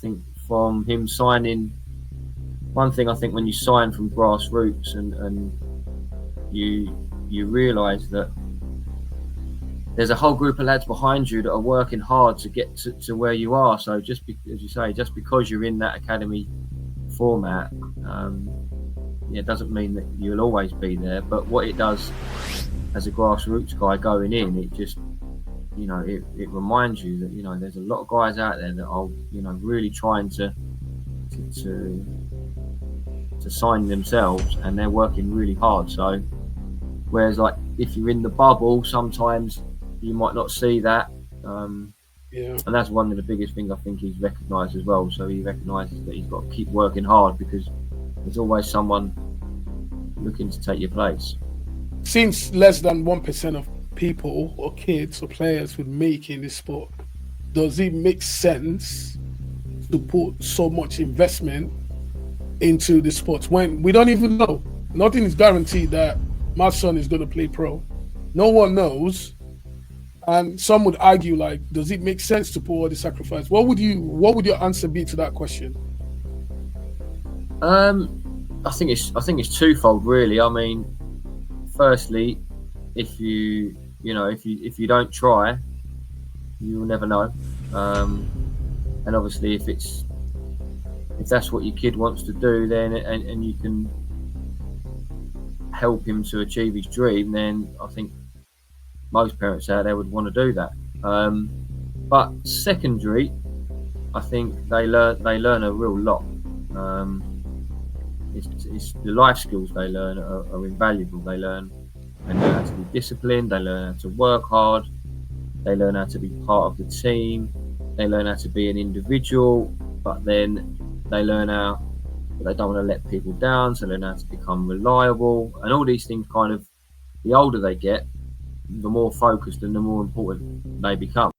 think from him signing, one thing I think when you sign from grassroots and you realise that there's a whole group of lads behind you that are working hard to get to where you are. So as you say, just because you're in that academy format, it doesn't mean that you'll always be there. But what it does as a grassroots guy going in, it just, it reminds you that, there's a lot of guys out there that are, really trying to sign themselves, and they're working really hard. So whereas like if you're in the bubble, sometimes you might not see that. And that's one of the biggest things I think he's recognised as well. So he recognises that he's got to keep working hard, because there's always someone looking to take your place. Seems less than 1% of people or kids or players would make in this sport. Does it make sense to put so much investment into the sport when we don't even know? Nothing is guaranteed that my son is going to play pro. No one knows. And some would argue, like, does it make sense to put all the sacrifice? What would your answer be to that question? I think it's twofold, really. I mean, firstly, if you don't try, you'll never know. And obviously, if that's what your kid wants to do, then and you can help him to achieve his dream, then I think most parents out there would want to do that. But secondary, I think they learn a real lot. It's the life skills they learn are invaluable. They learn how to be disciplined. They learn how to work hard. They learn how to be part of the team. They learn how to be an individual, but then they learn how they don't want to let people down. So they learn how to become reliable, and all these things kind of, the older they get, the more focused and the more important they become.